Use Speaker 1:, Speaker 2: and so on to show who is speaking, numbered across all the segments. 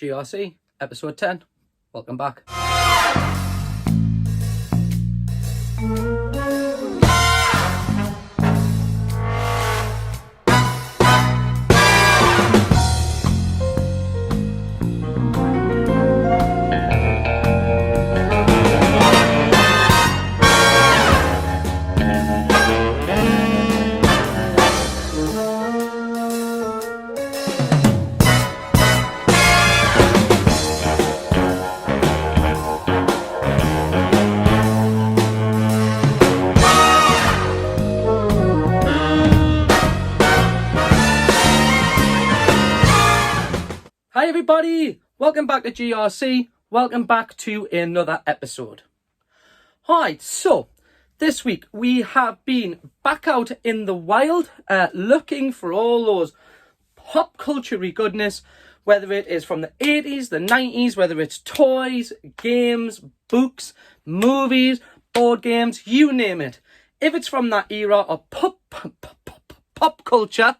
Speaker 1: GRC, episode 10. Welcome back. Hi everybody, welcome back to GRC, welcome back to another episode. Alright, so this week we have been back out in the wild looking for all those pop culture-y goodness, whether it is from the 80s, the 90s, whether it's toys, games, books, movies, board games, you name it. If it's from that era of pop culture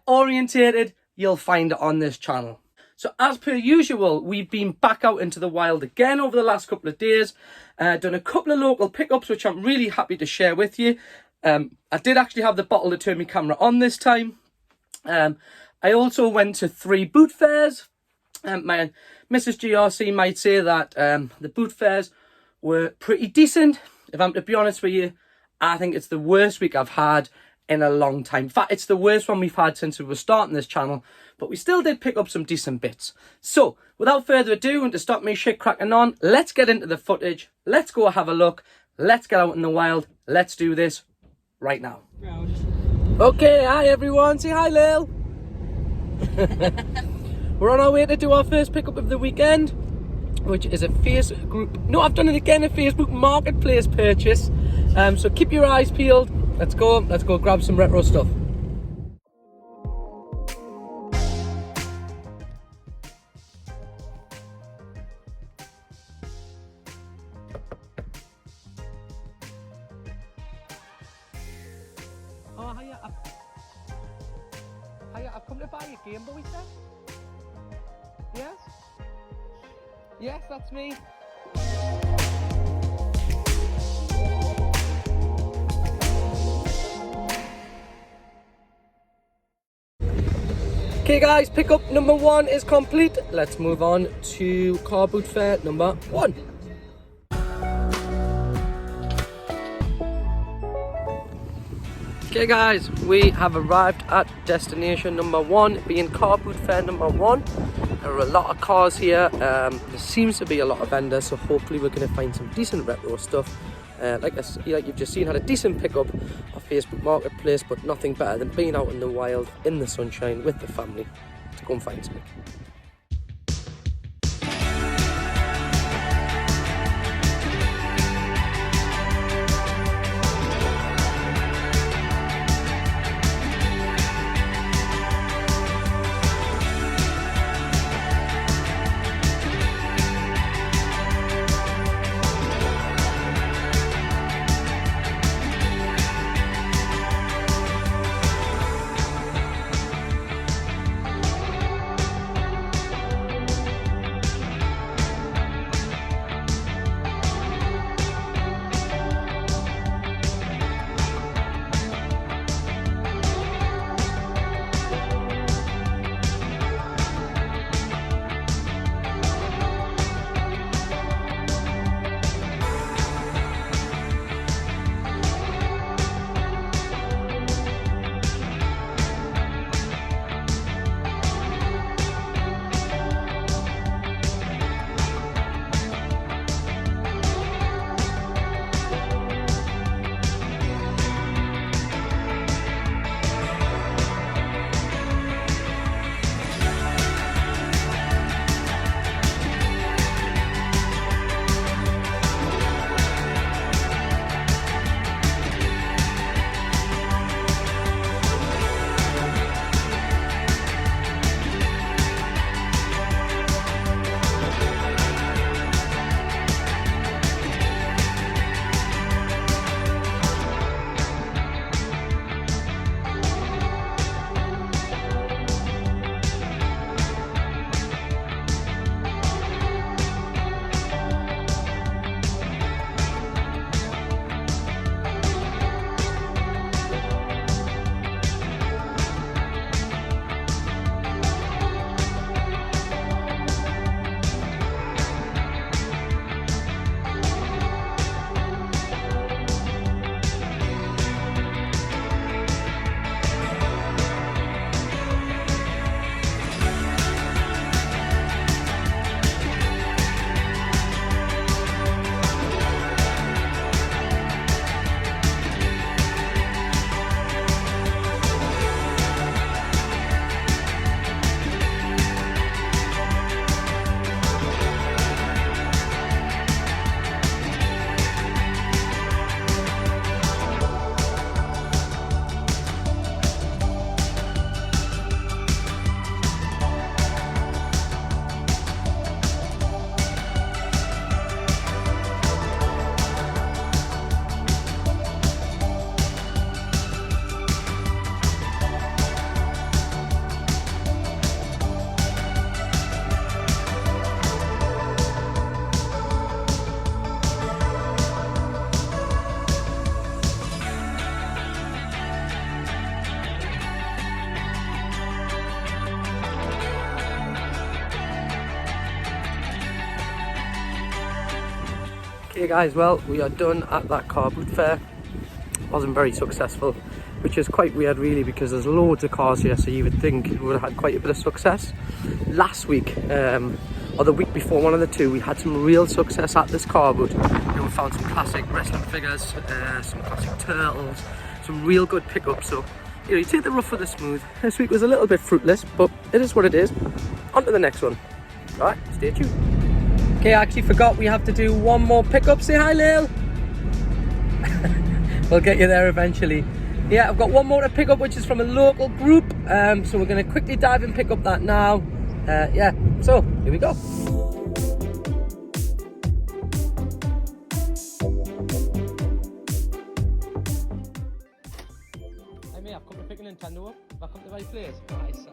Speaker 1: orientated, you'll find it on this channel. So as per usual, we've been back out into the wild again over the last couple of days, done a couple of local pickups, which I'm really happy to share with you. I did actually have the bottle to turn my camera on this time. I also went to 3 boot fairs. My Mrs. GRC might say that the boot fairs were pretty decent. If I'm to be honest with you, I think it's the worst week I've had in a long time. In fact, it's the worst one we've had since we were starting this channel, but we still did pick up some decent bits. So without further ado, and to stop me shit cracking on, let's get into the footage. Let's go have a look. Let's get out in the wild. Let's do this right now. Okay, hi everyone. Say hi, Lil. We're on our way to do our first pickup of the weekend, which is a I've done it again, a Facebook Marketplace purchase. So keep your eyes peeled. Let's go grab some retro stuff. Oh, hiya. I've come to buy a Game Boy set. Yes? Yes, that's me. Okay guys, pickup number 1 is complete. Let's move on to car boot fair number 1. Okay guys, we have arrived at destination number 1, being car boot fair number 1. There are a lot of cars here. There seems to be a lot of vendors, so hopefully we're going to find some decent retro stuff. Like you've just seen, had a decent pickup of Facebook Marketplace, but nothing better than being out in the wild, in the sunshine, with the family, to go and find something. Okay guys, well, we are done at that car boot fair. Wasn't very successful, which is quite weird really, because there's loads of cars here, so you would think we would have had quite a bit of success. Last week, or the week before, one of the two, we had some real success at this car boot. We found some classic wrestling figures, some classic turtles, some real good pickups. So you take the rough with the smooth. This week was a little bit fruitless, but it is what it is. On to the next one. Alright, stay tuned. Okay, I actually forgot we have to do one more pickup. Say hi, Lil. We'll get you there eventually. Yeah, I've got one more to pick up, which is from a local group. So we're going to quickly dive and pick up that now. Yeah, so here we go. Hey mate, I've come to pick a Nintendo up. Have I come to the right place? Nice.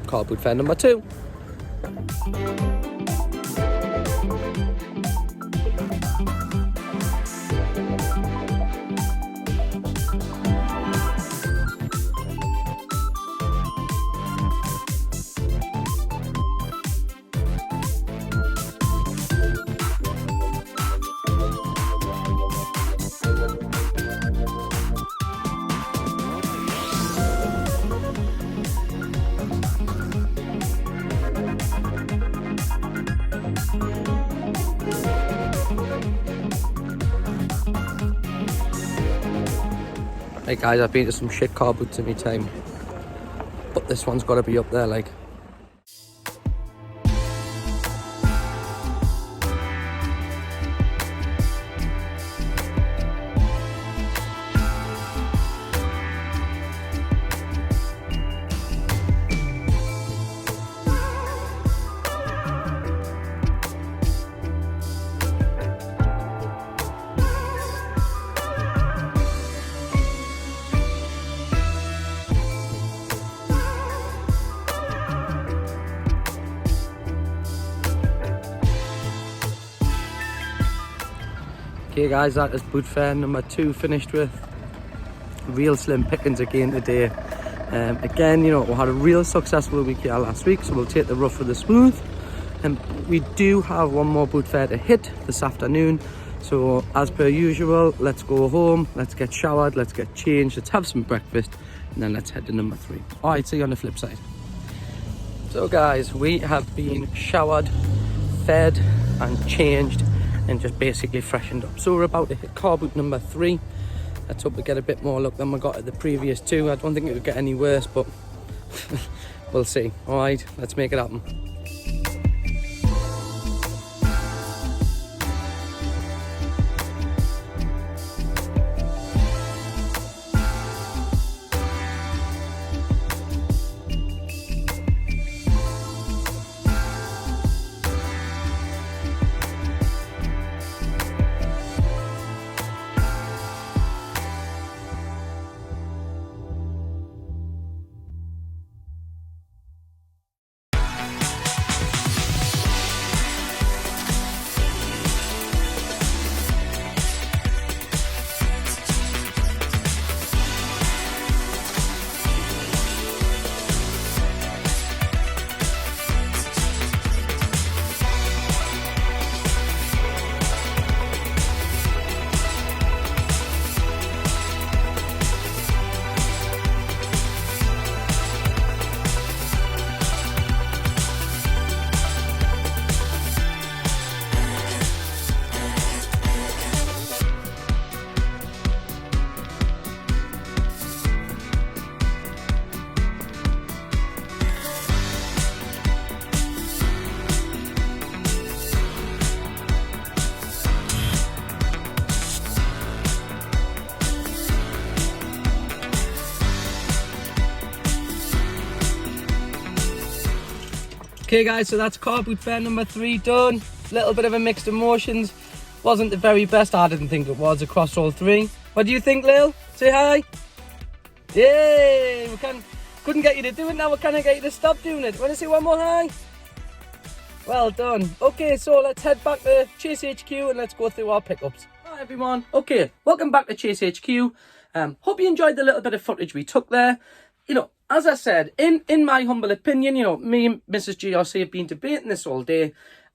Speaker 1: Car boot fair number 2. Hey guys, I've been to some shit car boots in my time, but this one's got to be up there, like. Okay guys, that is boot fair number 2 finished with. Real slim pickings again today. Again, we had a real successful week here last week, so we'll take the rough with the smooth. And we do have one more boot fair to hit this afternoon. So as per usual, let's go home, let's get showered, let's get changed, let's have some breakfast, and then let's head to number 3. Alright, see you on the flip side. So guys, we have been showered, fed and changed, and just basically freshened up. So we're about to hit car boot number 3. Let's hope we get a bit more luck than we got at the previous 2. I don't think it would get any worse, but we'll see. Alright, let's make it happen. Okay guys, so that's car boot fair number 3 done. Little bit of a mixed emotions. Wasn't the very best, I didn't think it was, across all 3. What do you think, Lil? Say hi. Yay! Couldn't get you to do it, now we can't get you to stop doing it. Want to say one more hi? Well done. Okay, so let's head back to Chase HQ and let's go through our pickups. Hi everyone. Okay, welcome back to Chase HQ. Hope you enjoyed the little bit of footage we took there. as I said, in my humble opinion, you know, me and Mrs. GRC have been debating this all day.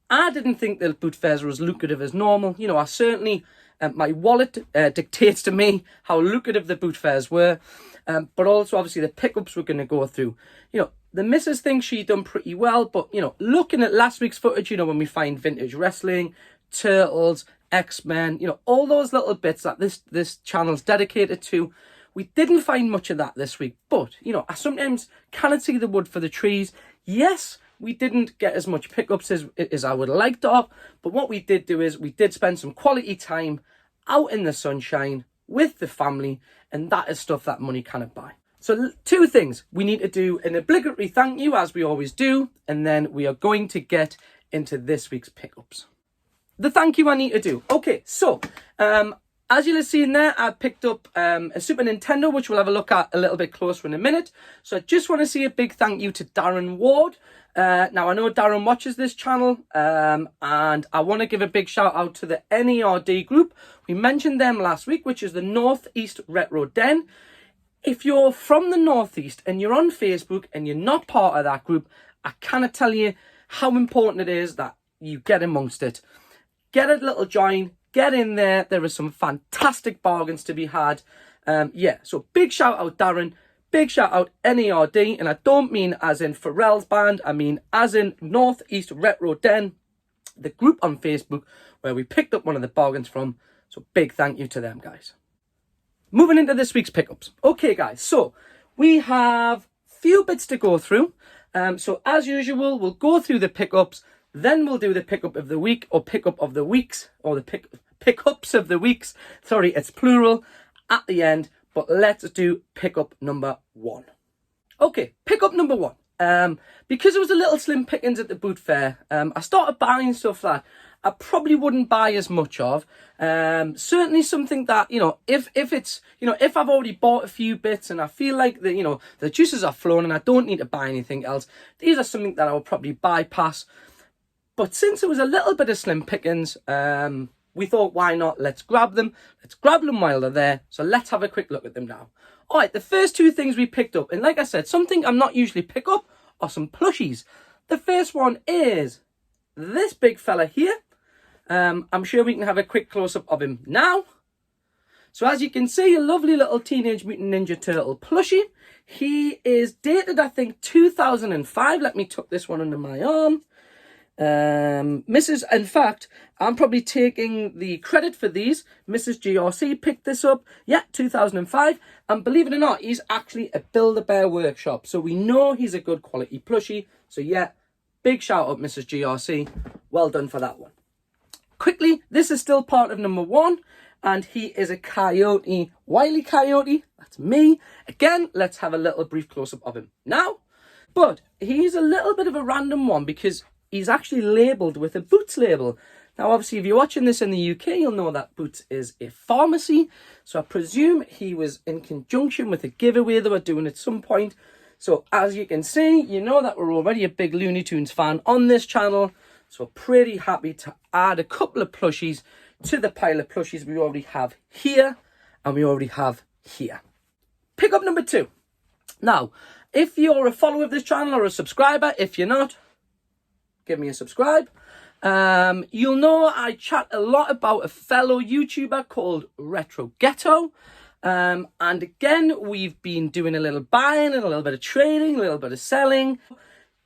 Speaker 1: I didn't think the boot fairs were as lucrative as normal. You know, I certainly, my wallet dictates to me how lucrative the boot fairs were. But also, obviously, the pickups we're going to go through. You know, the missus thinks she done pretty well. But, you know, looking at last week's footage, you know, when we find vintage wrestling, Turtles, X-Men, you know, all those little bits that this channel's dedicated to, we didn't find much of that this week. But, you know, I sometimes cannot see the wood for the trees. Yes, we didn't get as much pickups as I would have liked to have. But what we did do is we did spend some quality time out in the sunshine with the family. And that is stuff that money cannot buy. So 2 things. We need to do an obligatory thank you, as we always do. And then we are going to get into this week's pickups. The thank you I need to do. Okay, so as you'll have seen there, I picked up a Super Nintendo, which we'll have a look at a little bit closer in a minute. So I just want to say a big thank you to Darren Ward. Now, I know Darren watches this channel, and I want to give a big shout out to the NERD group. We mentioned them last week, which is the Northeast Retro Den. If you're from the Northeast and you're on Facebook and you're not part of that group, I cannot tell you how important it is that you get amongst it. Get a little join, get in there. There are some fantastic bargains to be had. Yeah, so big shout out, Darren. Big shout out, NERD. And I don't mean as in Pharrell's band. I mean as in Northeast Retro Den, the group on Facebook where we picked up one of the bargains from. So big thank you to them, guys. Moving into this week's pickups. Okay, guys. So we have few bits to go through. So as usual, we'll go through the pickups. Then we'll do the pickup of the week, or pickup of the weeks, or the pickups of the weeks. Sorry, it's plural at the end. But let's do pickup number 1. Okay, pickup number 1. Because it was a little slim pickings at the boot fair, I started buying stuff that I probably wouldn't buy as much of. Certainly something that, you know, if it's, you know, if I've already bought a few bits and I feel like the, you know, the juices are flowing and I don't need to buy anything else, these are something that I will probably bypass. But since it was a little bit of slim pickings, we thought, why not? Let's grab them. Let's grab them while they're there. So let's have a quick look at them now. All right, the first 2 things we picked up, and like I said, something I'm not usually pick up, are some plushies. The first one is this big fella here. I'm sure we can have a quick close-up of him now. So as you can see, a lovely little Teenage Mutant Ninja Turtle plushie. He is dated, I think, 2005. Let me tuck this one under my arm. In fact, I'm probably taking the credit for these. Mrs. GRC picked this up, 2005, and believe it or not, he's actually a Build-A-Bear workshop, so we know he's a good quality plushie. So big shout out, Mrs. GRC, well done for that one. Quickly, this is still part of number 1, and he is a Coyote, Wile E. Coyote. That's me. Again, let's have a little brief close-up of him now. But he's a little bit of a random one because he's actually labelled with a Boots label. Now, obviously, if you're watching this in the UK, you'll know that Boots is a pharmacy. So I presume he was in conjunction with a giveaway they were doing at some point. So as you can see, you know that we're already a big Looney Tunes fan on this channel. So pretty happy to add a couple of plushies to the pile of plushies we already have here and we already have here. Pickup number 2. Now, if you're a follower of this channel or a subscriber, if you're not, give me a subscribe. You'll know I chat a lot about a fellow YouTuber called Retroghetto. And again, we've been doing a little buying and a little bit of trading, a little bit of selling.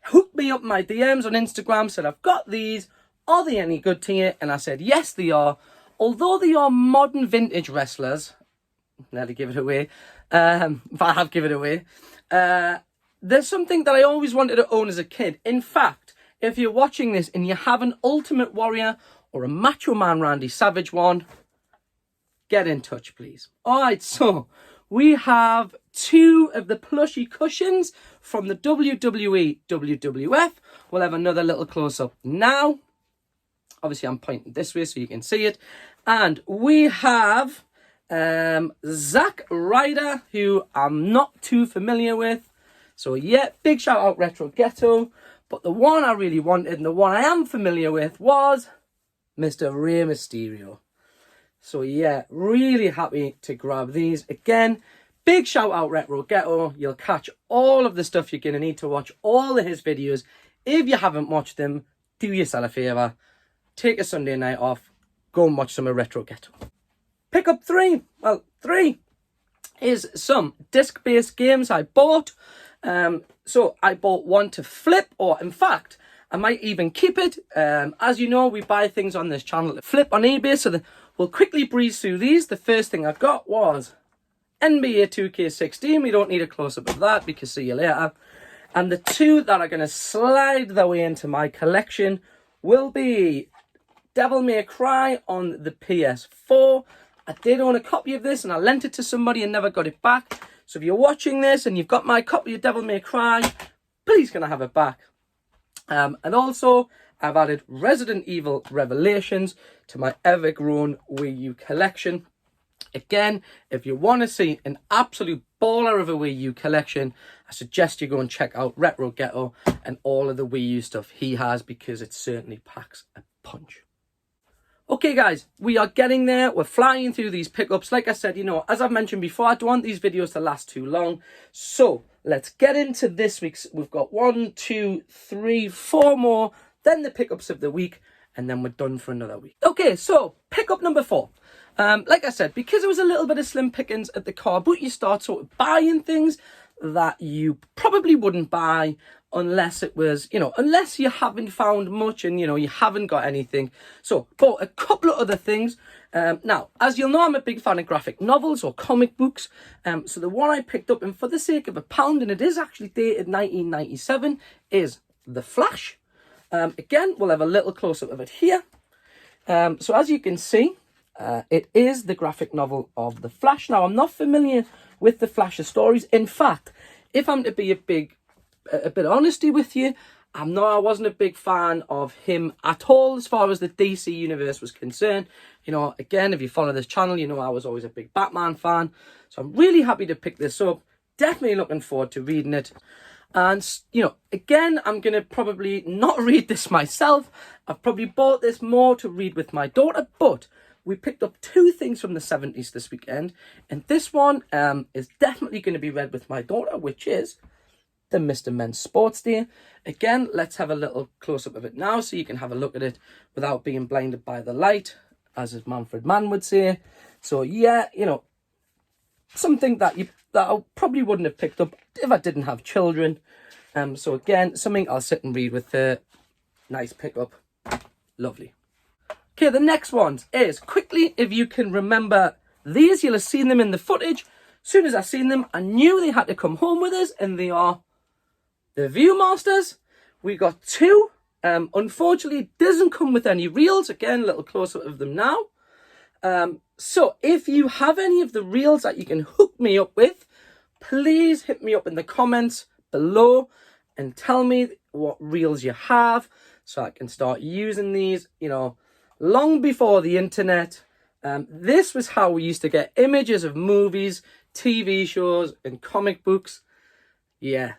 Speaker 1: Hooked me up my DMs on Instagram, said, I've got these. Are they any good to you? And I said, yes, they are. Although they are modern vintage wrestlers, nearly give it away, but I have given it away. There's something that I always wanted to own as a kid. In fact, if you're watching this and you have an Ultimate Warrior or a Macho Man Randy Savage one, get in touch, please. All right, so we have 2 of the plushie cushions from the WWE WWF. We'll have another little close-up now. Obviously, I'm pointing this way so you can see it. And we have Zack Ryder, who I'm not too familiar with. So, big shout out Retroghetto. But the one I really wanted and the one I am familiar with was Mr. Rey Mysterio. So, really happy to grab these. Again, Big shout out Retroghetto. You'll catch all of the stuff you're going to need to watch all of his videos. If you haven't watched them, do yourself a favour. Take a Sunday night off. Go and watch some of Retroghetto. Pick up 3. Well, 3 is some disc-based games I bought. So I bought one to flip, or in fact, I might even keep it. As you know, we buy things on this channel to flip on eBay. So we'll quickly breeze through these. The first thing I got was NBA 2K16. We don't need a close-up of that because see you later. And the 2 that are going to slide their way into my collection will be Devil May Cry on the PS4. I did own a copy of this and I lent it to somebody and never got it back. So if you're watching this and you've got my copy of Devil May Cry, please can I have it back? And also, I've added Resident Evil Revelations to my ever-grown Wii U collection. Again, if you want to see an absolute baller of a Wii U collection, I suggest you go and check out Retroghetto and all of the Wii U stuff he has, because it certainly packs a punch. Okay guys, we are getting there. We're flying through these pickups. Like I said, you know, as I've mentioned before, I don't want these videos to last too long. So let's get into this week's. We've got 1, 2, 3, 4 more, then the pickups of the week, and then we're done for another week. Okay, so pickup number 4. Like I said, because it was a little bit of slim pickings at the car boot, you start sort of buying things that you probably wouldn't buy unless it was, you know, unless you haven't found much and, you know, you haven't got anything. So, bought a couple of other things. Now, as you'll know, I'm a big fan of graphic novels or comic books. So the one I picked up, and for the sake of £1, and it is actually dated 1997, is The Flash. Again, we'll have a little close-up of it here. So as you can see, it is the graphic novel of The Flash. Now, I'm not familiar with The Flash's stories. In fact, if I'm to be a bit of honesty with you, I wasn't a big fan of him at all as far as the DC universe was concerned. You know, again, if you follow this channel, you know I was always a big Batman fan. So I'm really happy to pick this up. Definitely looking forward to reading it. And, you know, again, I'm going to probably not read this myself. I've probably bought this more to read with my daughter, but we picked up 2 things from the 70s this weekend. And this one is definitely going to be read with my daughter, which is the Mr. Men's Sports Day. Again, let's have a little close-up of it now so you can have a look at it without being blinded by the light, as Manfred Mann would say. So, yeah, you know, something that I probably wouldn't have picked up if I didn't have children. So, again, something I'll sit and read with her. Nice pickup. Lovely. Okay, the next one is, quickly, if you can remember these, you'll have seen them in the footage. As soon as I seen them, I knew they had to come home with us, and they are the Viewmasters. We got 2. Unfortunately, it doesn't come with any reels. Again, a little close-up of them now. So if you have any of the reels that you can hook me up with, please hit me up in the comments below and tell me what reels you have so I can start using these, you know, long before the internet. This was how we used to get images of movies, TV shows, and comic books. Yeah,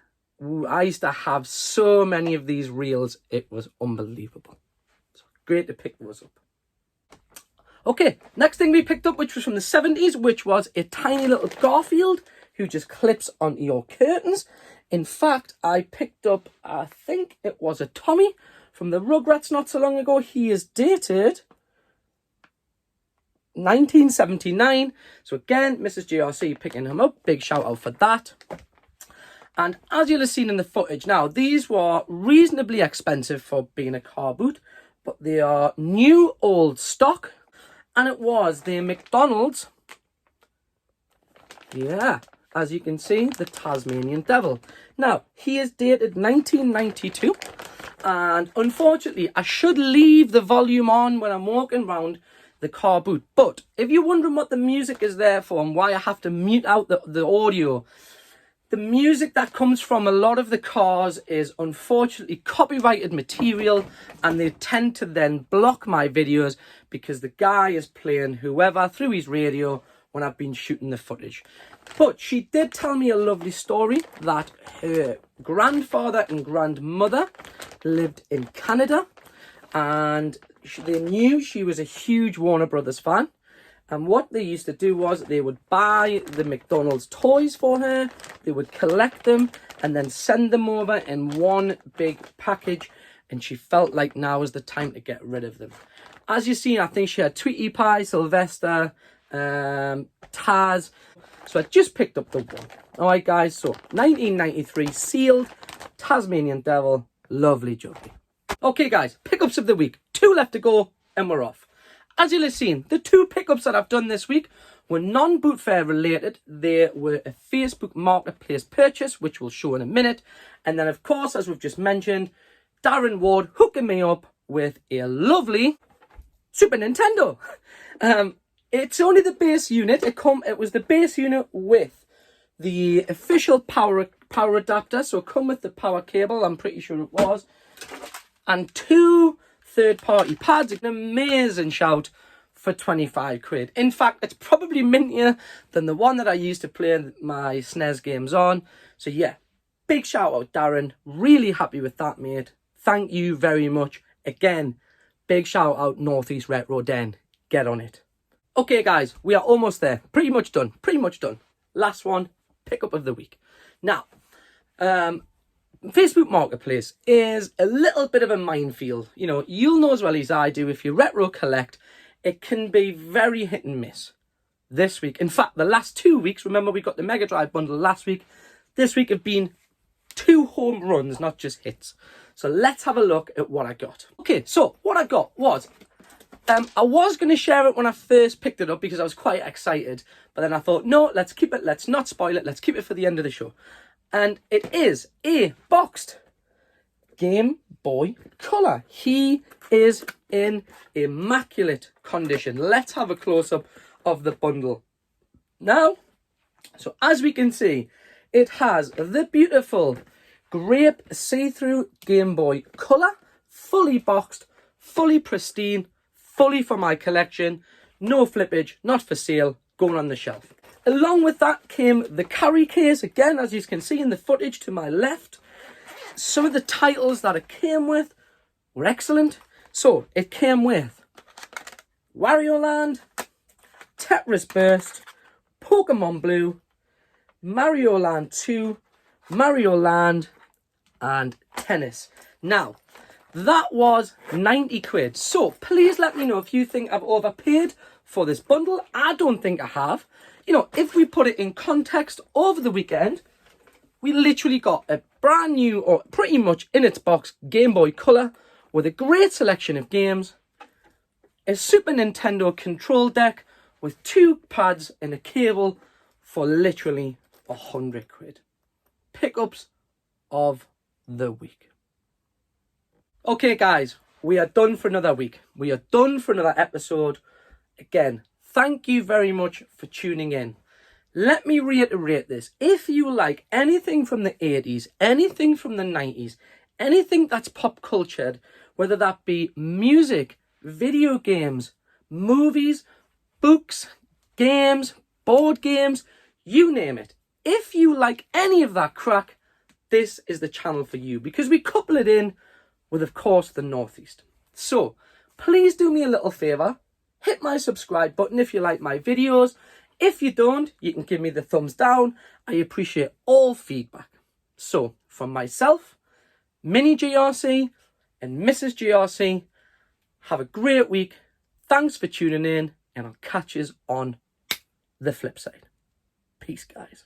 Speaker 1: I used to have so many of these reels. It was unbelievable. So great to pick those up. Okay, next thing we picked up, which was from the 70s, which was a tiny little Garfield who just clips onto your curtains. In fact, I picked up, I think it was a Tommy from the Rugrats not so long ago. He is dated 1979. So again, Mrs. GRC picking him up. Big shout out for that. And as you'll have seen in the footage, now these were reasonably expensive for being a car boot, but they are new old stock. And it was the McDonald's, yeah, as you can see, the Tasmanian Devil. Now, he is dated 1992. And unfortunately, I should leave the volume on when I'm walking around the car boot. But if you're wondering what the music is there for and why I have to mute out the audio, the music that comes from a lot of the cars is unfortunately copyrighted material, and they tend to then block my videos because the guy is playing whoever through his radio when I've been shooting the footage. But she did tell me a lovely story that her grandfather and grandmother lived in Canada, and they knew she was a huge Warner Brothers fan. And what they used to do was they would buy the McDonald's toys for her, they would collect them and then send them over in one big package, and she felt like now was the time to get rid of them. As you see, I think she had Tweety Pie, Sylvester, Taz. So I just picked up the one. Alright guys, so 1993 sealed Tasmanian Devil, lovely Geordie. Okay guys, pickups of the week. 2 left to go and we're off. As you'll have seen, the 2 pickups that I've done this week were non-boot fair related. They were a Facebook Marketplace purchase, which we'll show in a minute. And then, of course, as we've just mentioned, Darren Ward hooking me up with a lovely Super Nintendo. It's only the base unit. It was the base unit with the official power adapter. So it come with the power cable, I'm pretty sure it was. And 2 third-party pads. An amazing shout for 25 quid. In fact, it's probably mintier than the one that I used to play my SNES games on. So yeah, big shout out Darren. Really happy with that, mate. Thank you very much. Again, big shout out Northeast Retro Den. Get on it. Okay guys, we are almost there. Pretty much done. Last one, pickup of the week. Now, Facebook Marketplace is a little bit of a minefield. You know, you'll know as well as I do, if you retro collect, it can be very hit and miss. This week, in fact, the last 2 weeks, remember we got the Mega Drive bundle last week. This week have been 2 home runs, not just hits. So let's have a look at what I got. Okay, so what I got was, I was going to share it when I first picked it up because I was quite excited. But then I thought, no, let's keep it, let's not spoil it, let's keep it for the end of the show. And it is a boxed Game Boy Color. He is in immaculate condition. Let's have a close-up of the bundle. Now, so as we can see, it has the beautiful grape see-through Game Boy Color, fully boxed, fully pristine, fully for my collection, no flippage, not for sale, going on the shelf. Along with that came the carry case, again, as you can see in the footage to my left. Some of the titles that it came with were excellent. So, it came with Wario Land, Tetris Burst, Pokemon Blue, Mario Land 2, Mario Land, and Tennis. Now, that was 90 quid. So, please let me know if you think I've overpaid for this bundle. I don't think I have. You know, if we put it in context, over the weekend, we literally got a brand new, or pretty much in its box, Game Boy Color with a great selection of games, a Super Nintendo control deck with 2 pads and a cable for literally 100 quid. Pickups of the week. Okay, guys, we are done for another week. We are done for another episode. Again, thank you very much for tuning in. Let me reiterate this. If you like anything from the 80s, anything from the 90s, anything that's pop cultured, whether that be music, video games, movies, books, games, board games, you name it. If you like any of that crack, this is the channel for you, because we couple it in with, of course, the Northeast. So, please do me a little favour. Hit my subscribe button if you like my videos. If you don't, you can give me the thumbs down. I appreciate all feedback. So, from myself, Mini GRC, and Mrs. GRC, have a great week. Thanks for tuning in, and I'll catch you on the flip side. Peace, guys.